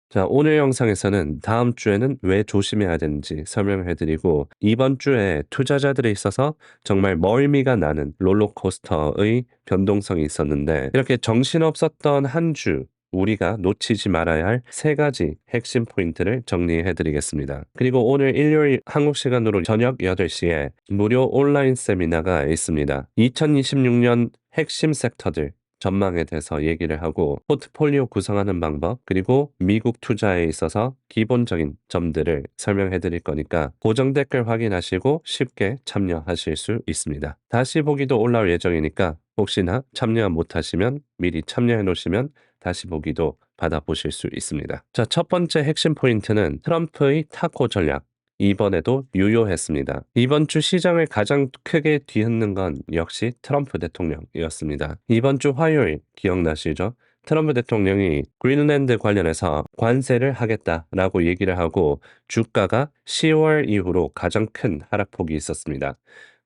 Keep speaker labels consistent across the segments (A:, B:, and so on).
A: 자, 오늘 영상에서는 다음 주에는 왜 조심해야 되는지 설명해 드리고, 이번 주에 투자자들에 있어서 정말 멀미가 나는 롤러코스터의 변동성이 있었는데, 이렇게 정신없었던 한 주, 우리가 놓치지 말아야 할 세 가지 핵심 포인트를 정리해 드리겠습니다. 그리고 오늘 일요일 한국 시간으로 저녁 8시에 무료 온라인 세미나가 있습니다. 2026년 핵심 섹터들, 전망에 대해서 얘기를 하고, 포트폴리오 구성하는 방법, 그리고 미국 투자에 있어서 기본적인 점들을 설명해 드릴 거니까 고정 댓글 확인하시고 쉽게 참여하실 수 있습니다. 다시 보기도 올라올 예정이니까 혹시나 참여 못하시면 미리 참여해 놓으시면 다시 보기도 받아보실 수 있습니다. 자, 첫 번째 핵심 포인트는 트럼프의 타코 전략. 이번에도 유효했습니다. 이번 주 시장을 가장 크게 뒤흔든 건 역시 트럼프 대통령이었습니다. 이번 주 화요일 기억나시죠? 트럼프 대통령이 그린랜드 관련해서 관세를 하겠다라고 얘기를 하고 주가가 10월 이후로 가장 큰 하락폭이 있었습니다.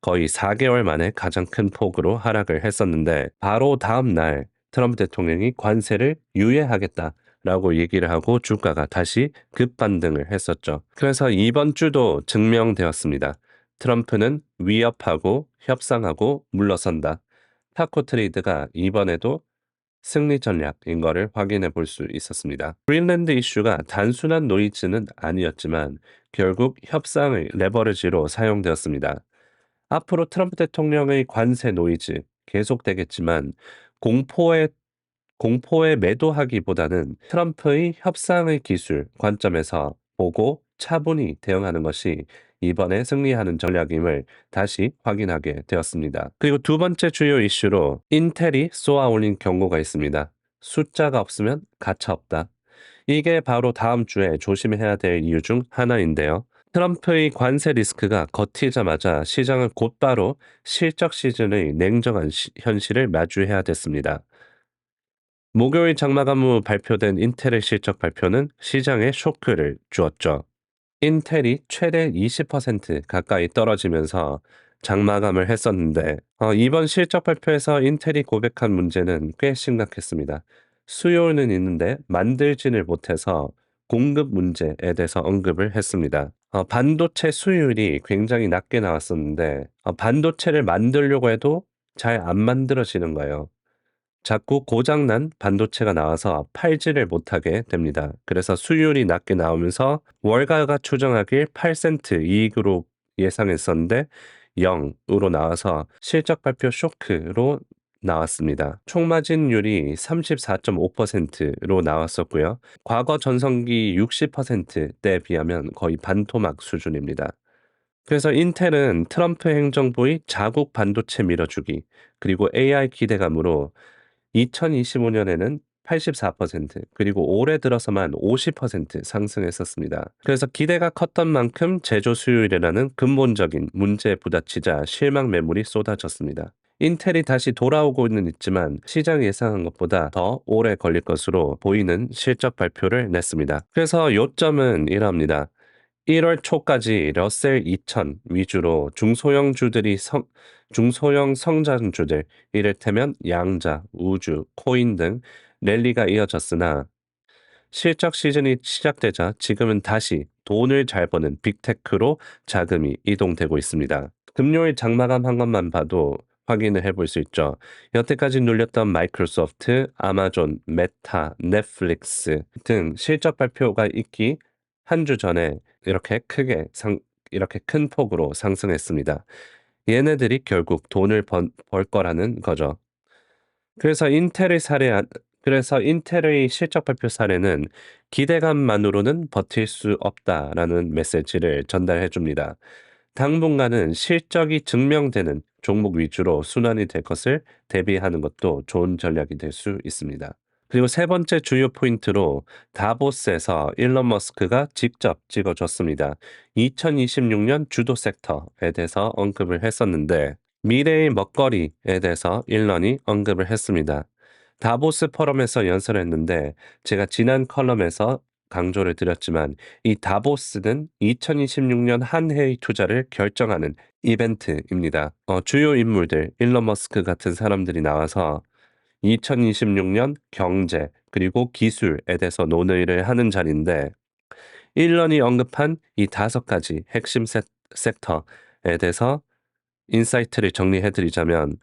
A: 거의 4개월 만에 가장 큰 폭으로 하락을 했었는데 바로 다음 날 트럼프 대통령이 관세를 유예하겠다 라고 얘기를 하고 주가가 다시 급반등을 했었죠. 그래서 이번 주도 증명되었습니다. 트럼프는 위협하고 협상하고 물러선다. 타코 트레이드가 이번에도 승리 전략인 거를 확인해 볼 수 있었습니다. 그린랜드 이슈가 단순한 노이즈는 아니었지만 결국 협상의 레버리지로 사용되었습니다. 앞으로 트럼프 대통령의 관세 노이즈 계속되겠지만 공포에 공포에 매도하기보다는 트럼프의 협상의 기술 관점에서 보고 차분히 대응하는 것이 이번에 승리하는 전략임을 다시 확인하게 되었습니다. 그리고 두 번째 주요 이슈로 인텔이 쏘아 올린 경고가 있습니다. 숫자가 없으면 가차 없다. 이게 바로 다음 주에 조심해야 될 이유 중 하나인데요. 트럼프의 관세 리스크가 걷히자마자 시장은 곧바로 실적 시즌의 냉정한 현실을 마주해야 됐습니다. 목요일 장마감 후 발표된 인텔의 실적 발표는 시장에 쇼크를 주었죠. 인텔이 최대 20% 가까이 떨어지면서 장마감을 했었는데 이번 실적 발표에서 인텔이 고백한 문제는 꽤 심각했습니다. 수요는 있는데 만들지를 못해서 공급 문제에 대해서 언급을 했습니다. 반도체 수율이 굉장히 낮게 나왔었는데 반도체를 만들려고 해도 잘 안 만들어지는 거예요. 자꾸 고장난 반도체가 나와서 팔지를 못하게 됩니다. 그래서 수율이 낮게 나오면서 월가가 추정하길 8센트 이익으로 예상했었는데 0으로 나와서 실적 발표 쇼크로 나왔습니다. 총마진율이 34.5%로 나왔었고요. 과거 전성기 60%에 비하면 거의 반토막 수준입니다. 그래서 인텔은 트럼프 행정부의 자국 반도체 밀어주기 그리고 AI 기대감으로 2025년에는 84% 그리고 올해 들어서만 50% 상승했었습니다. 그래서 기대가 컸던 만큼 제조 수요일이라는 근본적인 문제에 부딪히자 실망 매물이 쏟아졌습니다. 인텔이 다시 돌아오고는 있지만 시장 예상한 것보다 더 오래 걸릴 것으로 보이는 실적 발표를 냈습니다. 그래서 요점은 이럽니다. 1월 초까지 러셀 2000 위주로 중소형 성장주들, 이를테면 양자, 우주, 코인 등 랠리가 이어졌으나 실적 시즌이 시작되자 지금은 다시 돈을 잘 버는 빅테크로 자금이 이동되고 있습니다. 금요일 장마감 한 것만 봐도 확인을 해볼 수 있죠. 여태까지 눌렸던 마이크로소프트, 아마존, 메타, 넷플릭스 등 실적 발표가 있기 한 주 전에 이렇게 큰 폭으로 상승했습니다. 얘네들이 결국 돈을 벌 거라는 거죠. 그래서 인텔의 사례, 그래서 인텔의 실적 발표 사례는 기대감만으로는 버틸 수 없다라는 메시지를 전달해 줍니다. 당분간은 실적이 증명되는 종목 위주로 순환이 될 것을 대비하는 것도 좋은 전략이 될 수 있습니다. 그리고 세 번째 주요 포인트로 다보스에서 일론 머스크가 직접 찍어줬습니다. 2026년 주도 섹터에 대해서 언급을 했었는데 미래의 먹거리에 대해서 일런이 언급을 했습니다. 다보스 포럼에서 연설했는데 제가 지난 컬럼에서 강조를 드렸지만 이 다보스는 2026년 한 해의 투자를 결정하는 이벤트입니다. 주요 인물들, 일론 머스크 같은 사람들이 나와서 2026년 경제, 그리고 기술에 대해서 논의를 하는 자리인데, 일런이 언급한 이 5가지 핵심 섹터에 대해서 인사이트를 정리해 드리자면,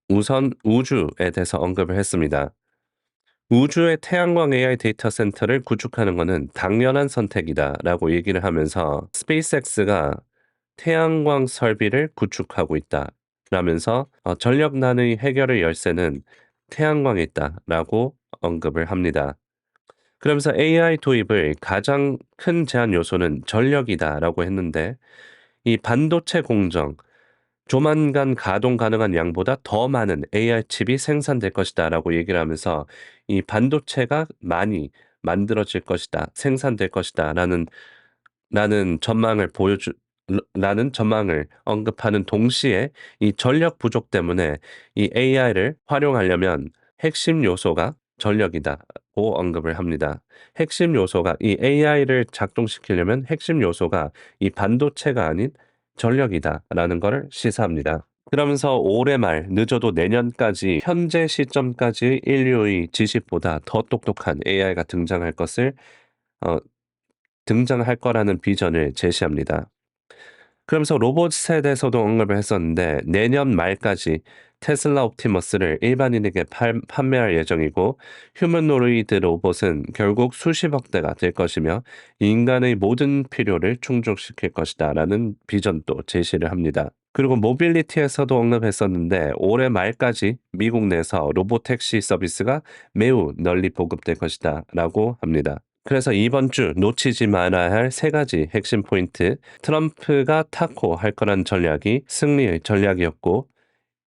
A: 우선 우주에 대해서 언급을 했습니다. 우주의 태양광 AI 데이터 센터를 구축하는 것은 당연한 선택이다라고 얘기를 하면서, 스페이스X가 태양광 설비를 구축하고 있다라면서 전력난의 해결의 열쇠는 태양광에 있다라고 언급을 합니다. 그러면서 AI 도입의 가장 큰 제한 요소는 전력이다라고 했는데, 이 반도체 공정, 조만간 가동 가능한 양보다 더 많은 AI 칩이 생산될 것이다라고 얘기를 하면서, 이 반도체가 많이 만들어질 것이다, 생산될 것이다라는 전망을 라는 전망을 언급하는 동시에, 이 전력 부족 때문에 이 AI를 활용하려면 핵심 요소가 전력이다고 언급을 합니다. 핵심 요소가, 이 AI를 작동시키려면 핵심 요소가 이 반도체가 아닌 전력이다라는 것을 시사합니다. 그러면서 올해 말 늦어도 내년까지 현재 시점까지 인류의 지식보다 더 똑똑한 AI가 어 등장할 거라는 비전을 제시합니다. 그러면서 로봇에 대해서도 언급을 했었는데, 내년 말까지 테슬라 옵티머스를 일반인에게 판매할 예정이고, 휴머노이드 로봇은 결국 수십억 대가 될 것이며 인간의 모든 필요를 충족시킬 것이다라는 비전도 제시를 합니다. 그리고 모빌리티에서도 언급했었는데, 올해 말까지 미국 내에서 로봇 택시 서비스가 매우 널리 보급될 것이다라고 합니다. 그래서 이번 주 놓치지 말아야 할 3가지 핵심 포인트: 트럼프가 타코할 거란 전략이 승리의 전략이었고,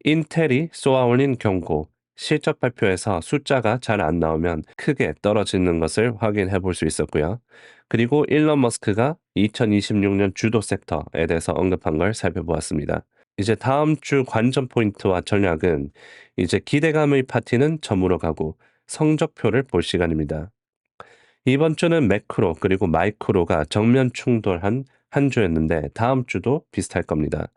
A: 인텔이 쏘아올린 경고, 실적 발표에서 숫자가 잘 안 나오면 크게 떨어지는 것을 확인해 볼 수 있었고요. 그리고 일론 머스크가 2026년 주도 섹터에 대해서 언급한 걸 살펴보았습니다. 이제 다음 주 관전 포인트와 전략은, 이제 기대감의 파티는 저물어 가고 성적표를 볼 시간입니다. 이번 주는 매크로 그리고 마이크로가 정면 충돌한 한 주였는데, 다음 주도 비슷할 겁니다.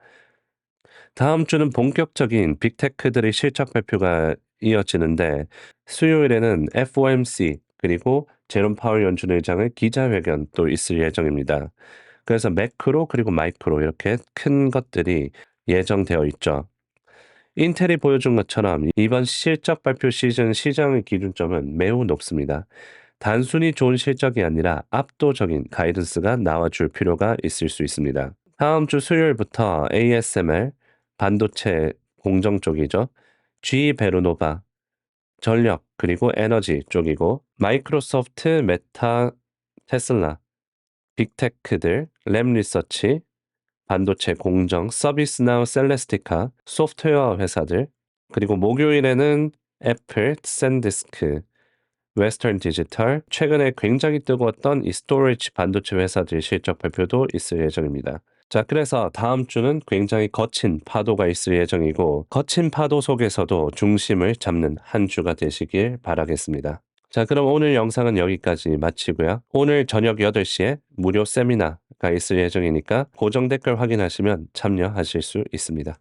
A: 다음 주는 본격적인 빅테크들의 실적 발표가 이어지는데, 수요일에는 FOMC 그리고 제롬 파월 연준 의장의 기자회견 또 있을 예정입니다. 그래서 매크로 그리고 마이크로 이렇게 큰 것들이 예정되어 있죠. 인텔이 보여준 것처럼 이번 실적 발표 시즌 시장의 기준점은 매우 높습니다. 단순히 좋은 실적이 아니라 압도적인 가이던스가 나와줄 필요가 있을 수 있습니다. 다음 주 수요일부터 ASML, 반도체 공정 쪽이죠. G 베르노바, 전력 그리고 에너지 쪽이고, 마이크로소프트, 메타, 테슬라, 빅테크들, 램 리서치, 반도체 공정, 서비스나우, 셀레스티카, 소프트웨어 회사들, 그리고 목요일에는 애플, 샌디스크, 웨스턴 디지털, 최근에 굉장히 뜨거웠던 이 스토리지 반도체 회사들 실적 발표도 있을 예정입니다. 자, 그래서 다음 주는 굉장히 거친 파도가 있을 예정이고, 거친 파도 속에서도 중심을 잡는 한 주가 되시길 바라겠습니다. 자, 그럼 오늘 영상은 여기까지 마치고요. 오늘 저녁 8시에 무료 세미나가 있을 예정이니까 고정 댓글 확인하시면 참여하실 수 있습니다.